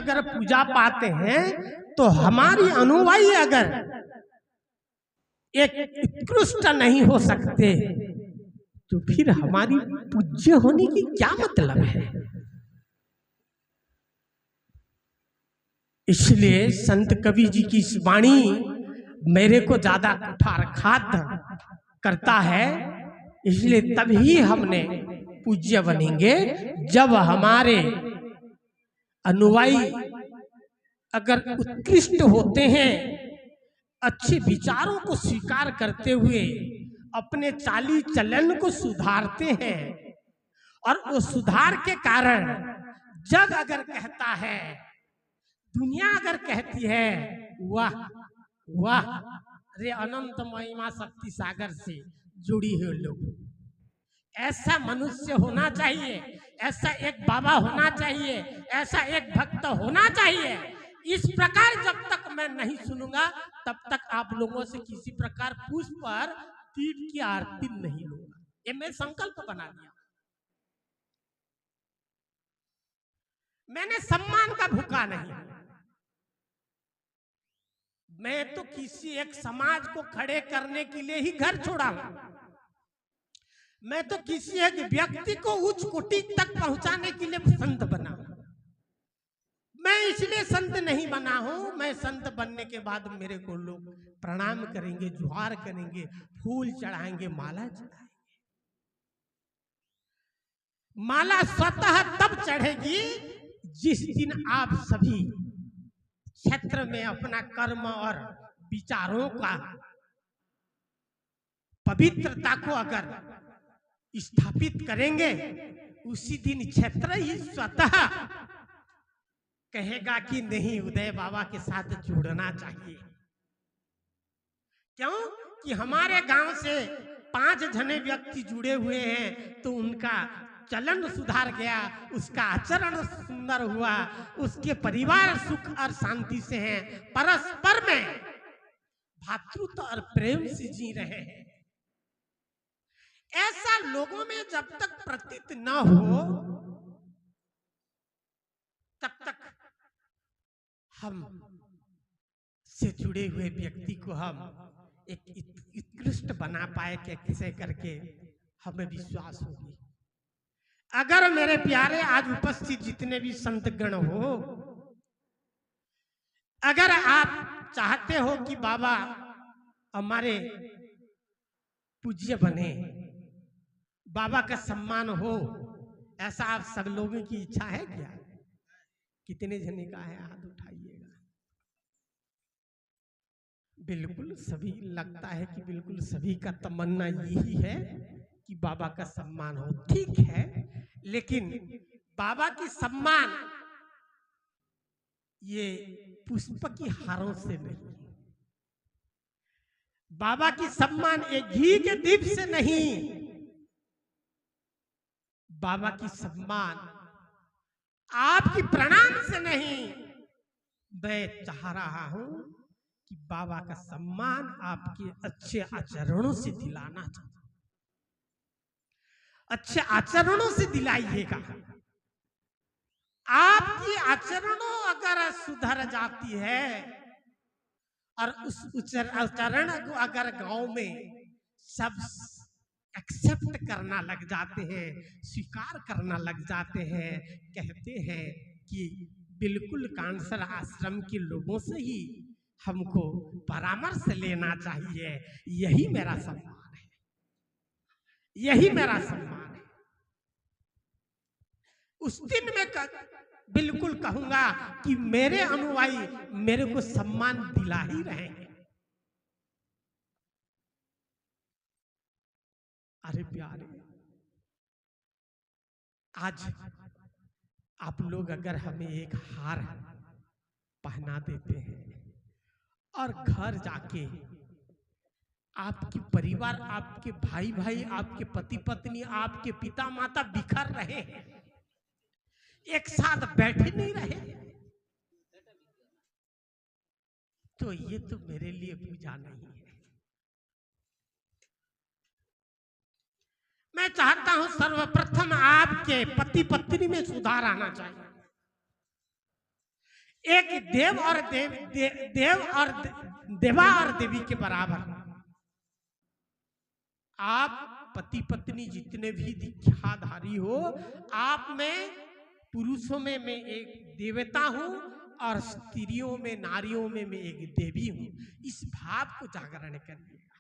अगर पूजा पाते हैं तो हमारी अनुयायी अगर एक उत्कृष्ट नहीं हो सकते तो फिर हमारी पूज्य होने की क्या मतलब है। इसलिए संत कवि जी की इस वाणी मेरे को ज्यादा कुठारघात करता है। इसलिए तभी हमने पूज्य बनेंगे जब हमारे अनुयायी अगर उत्कृष्ट होते हैं, अच्छे विचारों को स्वीकार करते हुए अपने चाली चलन को सुधारते हैं, और वो सुधार के कारण जग अगर कहता है, दुनिया अगर कहती है वाह वाह, अरे अनंत महिमा शक्ति सागर से जुड़ी हुए लोग, ऐसा मनुष्य होना चाहिए, ऐसा एक बाबा होना चाहिए, ऐसा एक भक्त होना चाहिए। इस प्रकार जब तक मैं नहीं सुनूंगा तब तक आप लोगों से किसी प्रकार पुष्प और दीप की आरती नहीं लूंगा। ये मैं संकल्प बना लिया। मैंने सम्मान का भूखा नहीं, मैं तो किसी एक समाज को खड़े करने के लिए ही घर छोड़ा हूं। मैं तो किसी एक व्यक्ति को उच्च कोटि तक पहुंचाने के लिए संत बना। मैं इसलिए संत नहीं बना हूं, मैं संत बनने के बाद मेरे को लोग प्रणाम करेंगे, जुहार करेंगे, फूल चढ़ाएंगे, माला चढ़ाएंगे। माला स्वतः तब चढ़ेगी जिस दिन आप सभी क्षेत्र में अपना कर्म और विचारों का पवित्रता को अगर स्थापित करेंगे, उसी दिन क्षेत्र ही स्वतः कहेगा कि नहीं, उदय बाबा के साथ जुड़ना चाहिए। क्यों कि हमारे गांव से 5 जने व्यक्ति जुड़े हुए हैं तो उनका चलन सुधार गया, उसका आचरण सुंदर हुआ, उसके परिवार सुख और शांति से हैं, परस्पर में भातृत्व और प्रेम से जी रहे हैं। ऐसा लोगों में जब तक प्रतीत न हो तब तक हम से जुड़े हुए व्यक्ति को हम एक उत्कृष्ट बना पाए कैसे करके हमें विश्वास होगी। अगर मेरे प्यारे आज उपस्थित जितने भी संत गण हो, अगर आप चाहते हो कि बाबा हमारे पूज्य बने, बाबा का सम्मान हो, ऐसा आप सब लोगों की इच्छा है क्या? कितने जने का है हाथ उठाइएगा। बिल्कुल सभी, लगता है कि बिल्कुल सभी का तमन्ना यही है कि बाबा का सम्मान हो। ठीक है, लेकिन बाबा की सम्मान ये पुष्प की हारों से नहीं, बाबा की सम्मान एक घी के दीप से नहीं, बाबा की सम्मान आपकी प्रणाम से नहीं। मैं चाह रहा हूं कि बाबा का सम्मान आपके अच्छे आचरणों से दिलाना चाहता, अच्छे आचरणों से दिलाइएगा। आपकी आचरणों अगर सुधर जाती है और उस आचरण को अगर गांव में सब एक्सेप्ट करना लग जाते हैं, स्वीकार करना लग जाते हैं, कहते हैं कि बिल्कुल कांसर आश्रम के लोगों से ही हमको परामर्श लेना चाहिए, यही मेरा सम्मान है, यही मेरा सम्मान है। उस दिन मैं बिल्कुल कहूंगा कि मेरे अनुयायी मेरे को सम्मान दिला ही रहे हैं। अरे प्यारे, आज आप लोग अगर हमें एक हार पहना देते हैं और घर जाके आपकी परिवार, आपके भाई भाई, आपके पति पत्नी, आपके पिता माता बिखर रहे हैं, एक साथ बैठे नहीं रहे, तो ये तो मेरे लिए पूजा नहीं है। मैं चाहता हूं सर्वप्रथम आपके पति पत्नी में सुधार आना चाहिए। एक देव और देव और देवा और देवी के बराबर। आप पति पत्नी जितने भी दीक्षाधारी हो, आप में पुरुषों में मैं एक देवता हूं और स्त्रियों में नारियों में मैं एक देवी हूं। इस भाव को जागरण करिएगा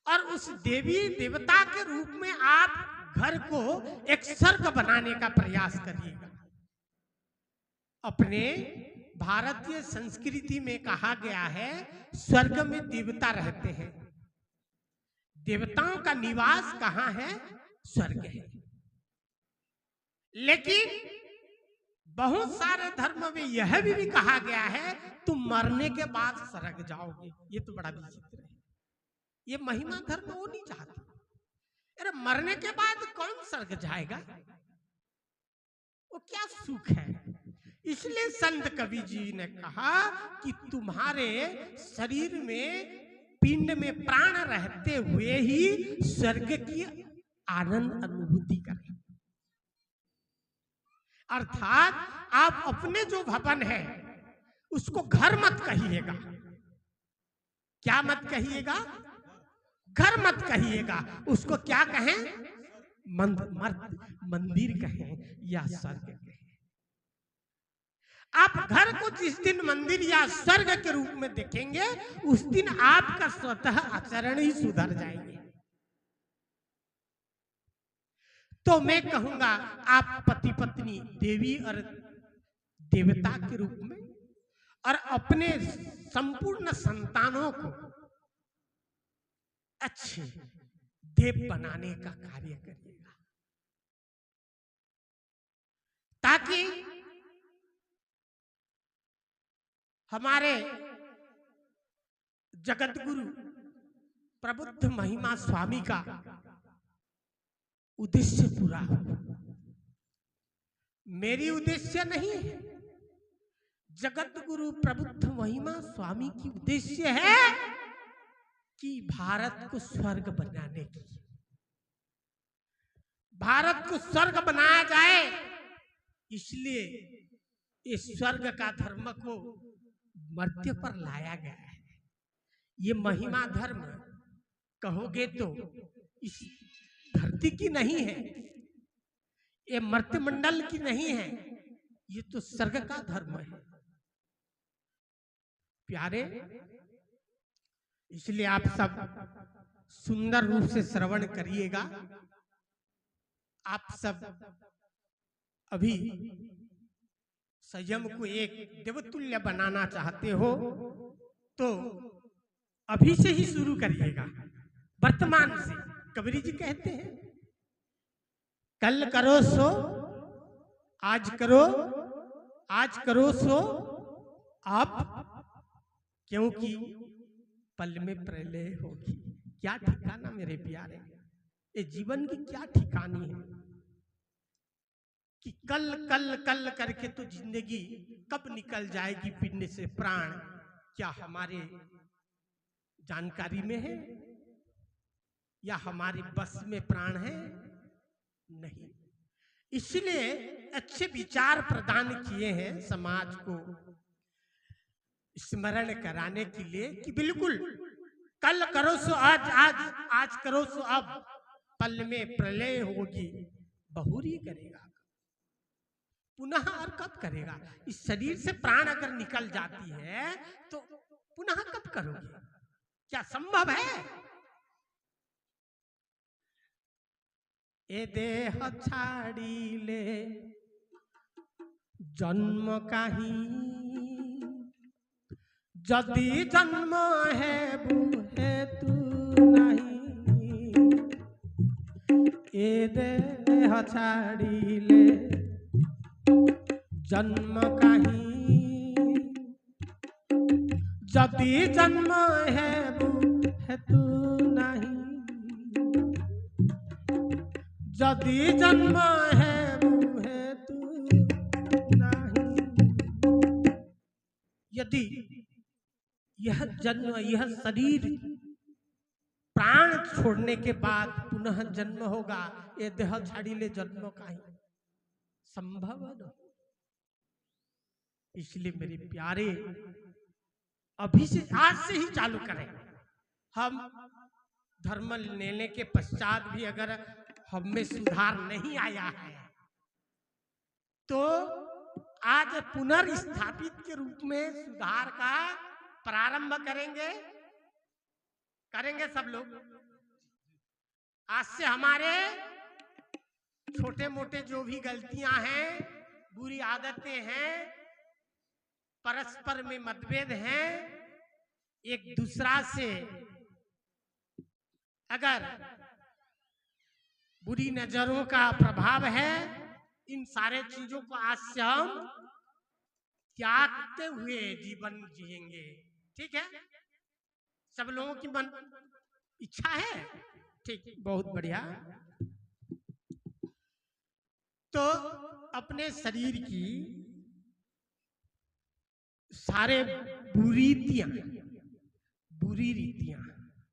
और उस देवी देवता के रूप में आप घर को एक स्वर्ग बनाने का प्रयास करिएगा। अपने भारतीय संस्कृति में कहा गया है स्वर्ग में देवता रहते हैं। देवताओं का निवास कहां है? स्वर्ग है। लेकिन बहुत सारे धर्म में यह भी कहा गया है तुम मरने के बाद स्वर्ग जाओगे। ये तो बड़ा विचित्र है। ये महिमा धर्म वो नहीं चाहते। अरे मरने के बाद कौन स्वर्ग जाएगा? वो क्या सुख है? इसलिए संत कवि जी ने कहा कि तुम्हारे शरीर में पिंड में प्राण रहते हुए ही स्वर्ग की आनंद अनुभूति करें। अर्थात आप अपने जो भवन है उसको घर मत कहिएगा। क्या मत कहिएगा? घर मत कहिएगा। उसको क्या कहें? मंदिर कहें या स्वर्ग कहें। आप घर को जिस दिन मंदिर या स्वर्ग के रूप में देखेंगे उस दिन आपका स्वतः आचरण ही सुधर जाएंगे। तो मैं कहूंगा आप पति पत्नी देवी और देवता के रूप में और अपने संपूर्ण संतानों को अच्छे देव बनाने का कार्य करिएगा, ताकि हमारे जगत गुरु प्रबुद्ध महिमा स्वामी का उद्देश्य पूरा हो। मेरी उद्देश्य नहीं है, जगत गुरु प्रबुद्ध महिमा स्वामी की उद्देश्य है कि भारत को स्वर्ग बनाने की। भारत को स्वर्ग बनाया जाए, इसलिए इस स्वर्ग का धर्म को मर्त्य पर लाया गया है। ये महिमा धर्म कहोगे तो इस धरती की नहीं है, ये मर्त्य मंडल की नहीं है, ये तो स्वर्ग का धर्म है प्यारे। इसलिए आप सब सुंदर रूप से श्रवण करिएगा। आप सब अभी संयम को एक देवतुल्य बनाना चाहते हो तो अभी से ही शुरू करिएगा, वर्तमान से। कबीर जी कहते हैं कल करो सो आज करो, आज करो सो अब, क्योंकि पल में प्रलय होगी। क्या ठिकाना मेरे प्यारे, ये जीवन की क्या ठिकानी है कि कल कल कल करके तो जिंदगी कब निकल जाएगी पिंड से प्राण, क्या हमारे जानकारी में है या हमारे बस में प्राण है? नहीं। इसलिए अच्छे विचार प्रदान किए हैं समाज को स्मरण कराने के लिए कि बिल्कुल कल करो सो आज, आज करो सो अब, पल में प्रलय होगी। बहुरी करेगा पुनः और कब करेगा? इस शरीर से प्राण अगर निकल जाती है तो पुनः कब करोगे? क्या संभव है? ए देह छाड़ी ले जन्म काही, जदि जन्म है बुहे तू नहीं। ए देह छाड़ी ले जन्म काही, जदि जन्म है बुहे तू नहीं। जदि जन्म है बुहे तू नहीं। यदि यह जन्म, यह शरीर प्राण छोड़ने के बाद पुनः जन्म होगा, ये देह छाड़ी ले जन्म का ही संभव न। इसलिए मेरे प्यारे, अभी से, आज से ही चालू करें। हम धर्म लेने के पश्चात भी अगर हम में सुधार नहीं आया है तो आज पुनर्स्थापित के रूप में सुधार का प्रारंभ करेंगे। करेंगे सब लोग। आज से हमारे छोटे मोटे जो भी गलतियां हैं, बुरी आदतें हैं, परस्पर में मतभेद हैं, एक दूसरा से अगर बुरी नजरों का प्रभाव है, इन सारे चीजों को आज से हम त्यागते हुए जीवन जिएंगे। ठीक है? सब लोगों की मन इच्छा है? ठीक, बहुत बढ़िया। तो अपने शरीर की सारे बुरी रीतियां